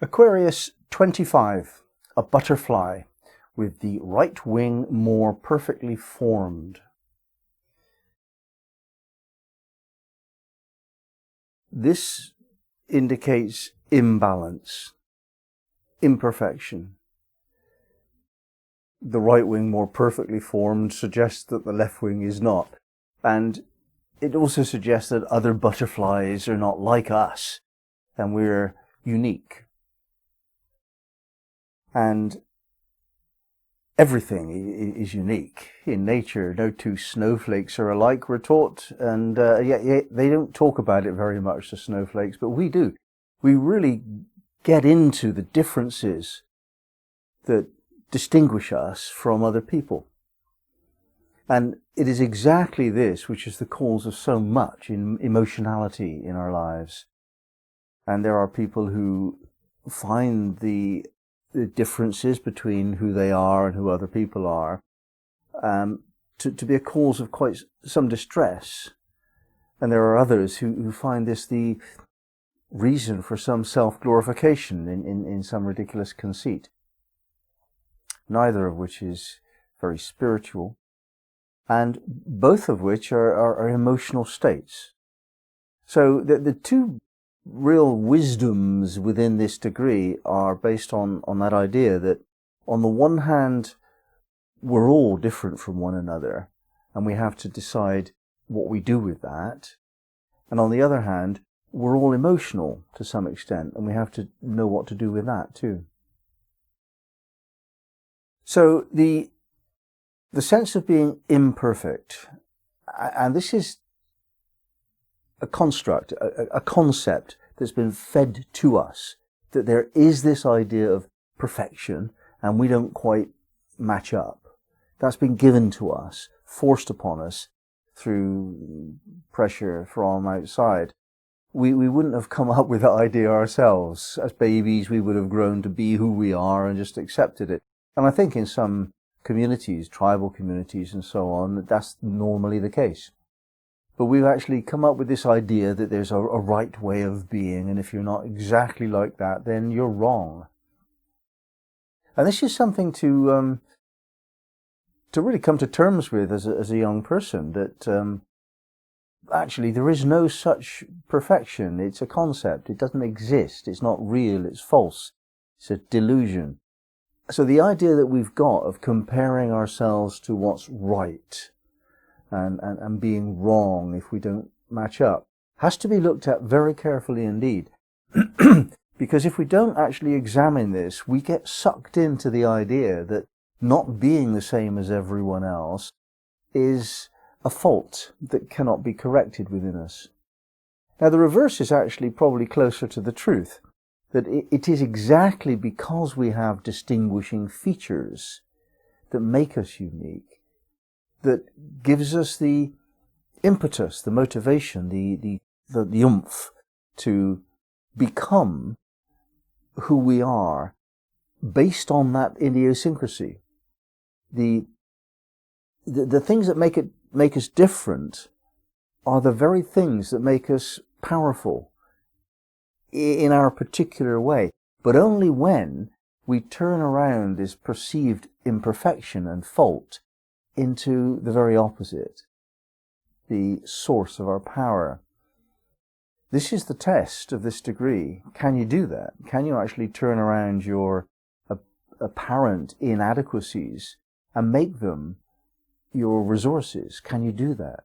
Aquarius 25, a butterfly with the right wing more perfectly formed. This indicates imbalance, imperfection. The right wing more perfectly formed suggests that the left wing is not. And it also suggests that other butterflies are not like us, and we're unique. And everything is unique in nature. No two snowflakes are alike, we're taught, and yet they don't talk about it very much, the snowflakes, but we do. We really get into the differences that distinguish us from other people. And it is exactly this which is the cause of so much emotionality in our lives. And there are people who find the differences between who they are and who other people are to be a cause of quite some distress. And there are others who find this the reason for some self-glorification in some ridiculous conceit, neither of which is very spiritual, and both of which are emotional states. So the two real wisdoms within this degree are based on that idea that, on the one hand, we're all different from one another, and we have to decide what we do with that. And on the other hand, we're all emotional to some extent, and we have to know what to do with that too. So the sense of being imperfect, and this is a construct, a concept that's been fed to us, that there is this idea of perfection and we don't quite match up. That's been given to us, forced upon us through pressure from outside. We wouldn't have come up with that idea ourselves. As babies, we would have grown to be who we are and just accepted it. And I think in some communities, tribal communities and so on, that's normally the case. But we've actually come up with this idea that there's a right way of being, and if you're not exactly like that, then you're wrong. And this is something to really come to terms with as a young person, that actually there is no such perfection. It's a concept. It doesn't exist. It's not real. It's false. It's a delusion. So the idea that we've got of comparing ourselves to what's right and being wrong if we don't match up has to be looked at very carefully indeed. Because if we don't actually examine this, we get sucked into the idea that not being the same as everyone else is a fault that cannot be corrected within us. Now the reverse is actually probably closer to the truth, that it is exactly because we have distinguishing features that make us unique, that gives us the impetus, the motivation, the oomph to become who we are based on that idiosyncrasy. The things that make us different are the very things that make us powerful in our particular way, but only when we turn around this perceived imperfection and fault into the very opposite, the source of our power. This is the test of this degree. Can you do that? Can you actually turn around your apparent inadequacies and make them your resources? Can you do that?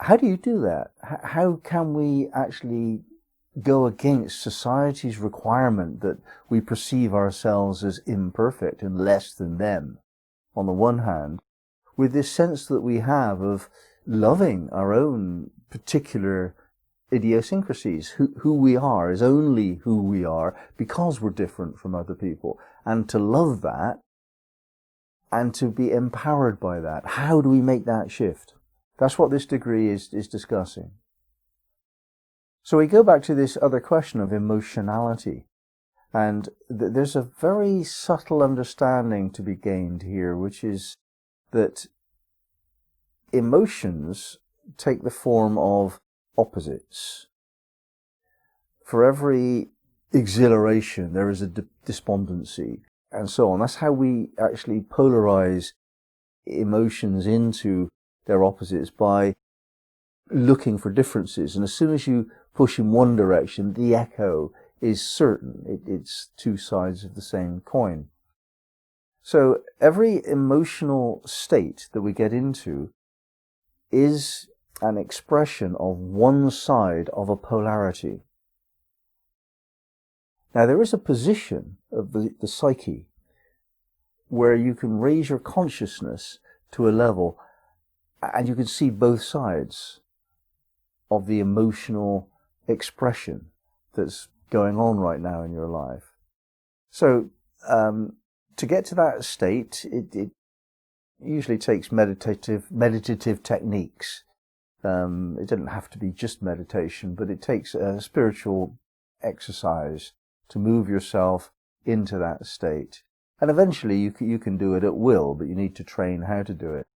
How do you do that? How can we actually go against society's requirement that we perceive ourselves as imperfect and less than them, on the one hand, with this sense that we have of loving our own particular idiosyncrasies? Who we are is only who we are because we're different from other people, and to love that and to be empowered by that. How do we make that shift? That's what this degree is discussing. So we go back to this other question of emotionality, and there's a very subtle understanding to be gained here, which is that emotions take the form of opposites. For every exhilaration, there is a despondency, and so on. That's how we actually polarize emotions into their opposites, by looking for differences. And as soon as you push in one direction, the echo is certain. It's two sides of the same coin. So every emotional state that we get into is an expression of one side of a polarity. Now, there is a position of the psyche where you can raise your consciousness to a level and you can see both sides of the emotional expression that's going on right now in your life. So, to get to that state, it usually takes meditative techniques. It doesn't have to be just meditation, but it takes a spiritual exercise to move yourself into that state. And eventually you can do it at will, but you need to train how to do it.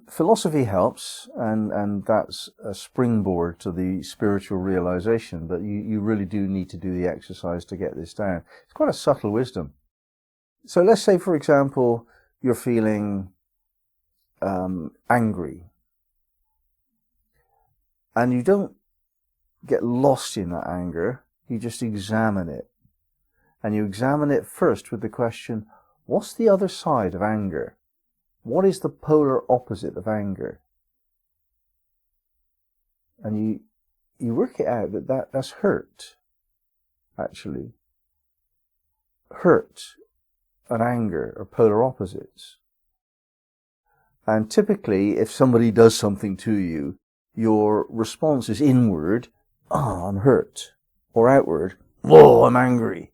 Philosophy helps, and that's a springboard to the spiritual realization, but you really do need to do the exercise to get this down. It's quite a subtle wisdom. So let's say, for example, you're feeling angry, and you don't get lost in that anger, you just examine it. And you examine it first with the question, what's the other side of anger? What is the polar opposite of anger? And you work it out that's hurt, actually. Hurt and anger are polar opposites. And typically, if somebody does something to you, your response is inward, I'm hurt, or outward, whoa, I'm angry.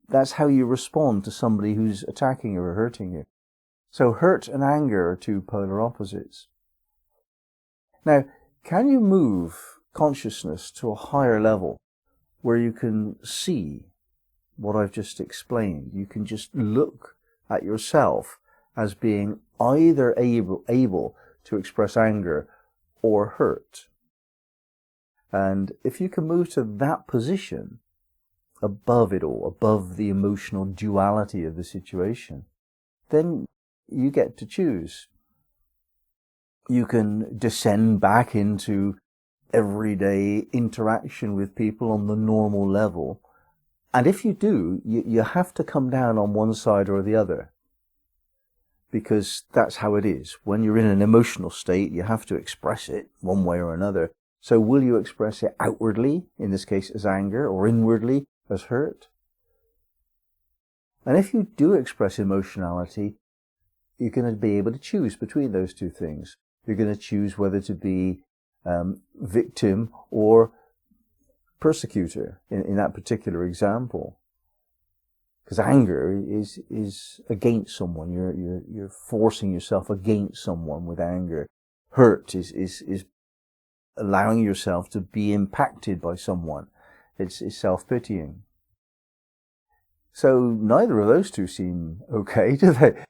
That's how you respond to somebody who's attacking you or hurting you. So hurt and anger are two polar opposites. Now, can you move consciousness to a higher level where you can see what I've just explained? You can just look at yourself as being either able to express anger or hurt. And if you can move to that position, above it all, above the emotional duality of the situation, then you get to choose. You can descend back into everyday interaction with people on the normal level. And if you do, you have to come down on one side or the other. Because that's how it is. When you're in an emotional state, you have to express it one way or another. So will you express it outwardly, in this case as anger, or inwardly as hurt? And if you do express emotionality, you're going to be able to choose between those two things. You're going to choose whether to be victim or persecutor in that particular example. Because anger is against someone. You're forcing yourself against someone with anger. Hurt is allowing yourself to be impacted by someone. It's self-pitying. So neither of those two seem okay, do they?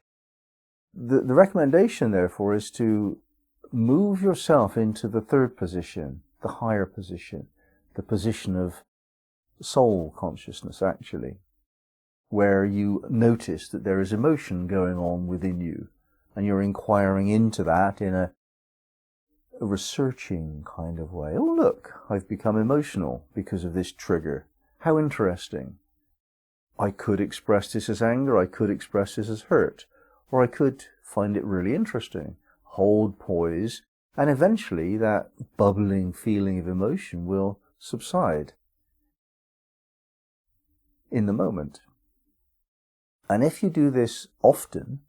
The recommendation, therefore, is to move yourself into the third position, the higher position, the position of soul consciousness, actually, where you notice that there is emotion going on within you, and you're inquiring into that in a researching kind of way. Oh, look, I've become emotional because of this trigger. How interesting. I could express this as anger, I could express this as hurt, or I could find it really interesting, hold poise, and eventually that bubbling feeling of emotion will subside in the moment. And if you do this often,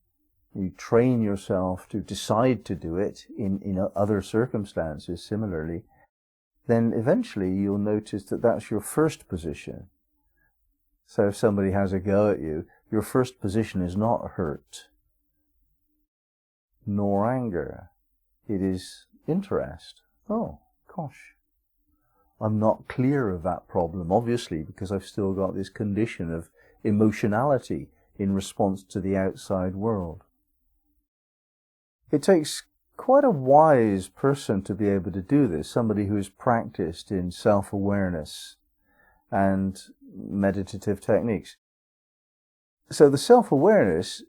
you train yourself to decide to do it in other circumstances similarly, then eventually you'll notice that that's your first position. So if somebody has a go at you, your first position is not hurt, nor anger. It is interest. Oh, gosh. I'm not clear of that problem, obviously, because I've still got this condition of emotionality in response to the outside world. It takes quite a wise person to be able to do this, somebody who's practiced in self-awareness and meditative techniques. So the self-awareness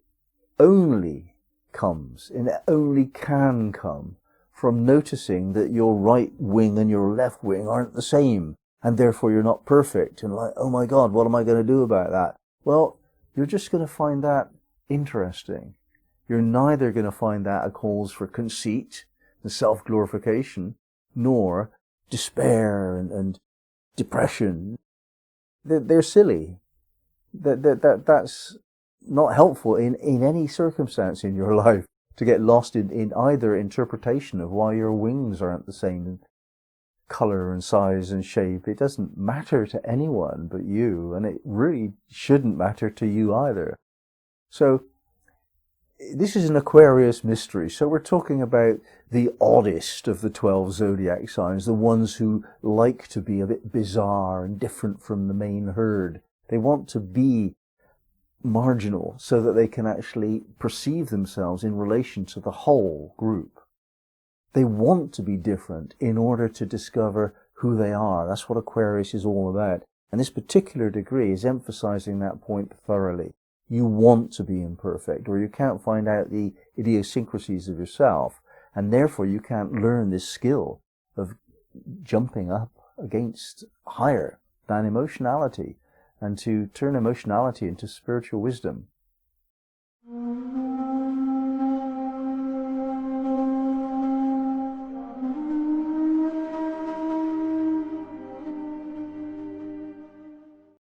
only comes, and it only can come, from noticing that your right wing and your left wing aren't the same, and therefore you're not perfect, and like, oh my God, what am I going to do about that? Well, you're just going to find that interesting. You're neither going to find that a cause for conceit and self-glorification, nor despair and depression. They're silly. That's not helpful in any circumstance in your life, to get lost in either interpretation of why your wings aren't the same in color and size and shape. It doesn't matter to anyone but you, and it really shouldn't matter to you either. So this is an Aquarius mystery. So we're talking about the oddest of the 12 zodiac signs, the ones who like to be a bit bizarre and different from the main herd. They want to be marginal so that they can actually perceive themselves in relation to the whole group. They want to be different in order to discover who they are. That's what Aquarius is all about. And this particular degree is emphasizing that point thoroughly. You want to be imperfect, or you can't find out the idiosyncrasies of yourself, and therefore you can't learn this skill of jumping up against higher than emotionality, and to turn emotionality into spiritual wisdom.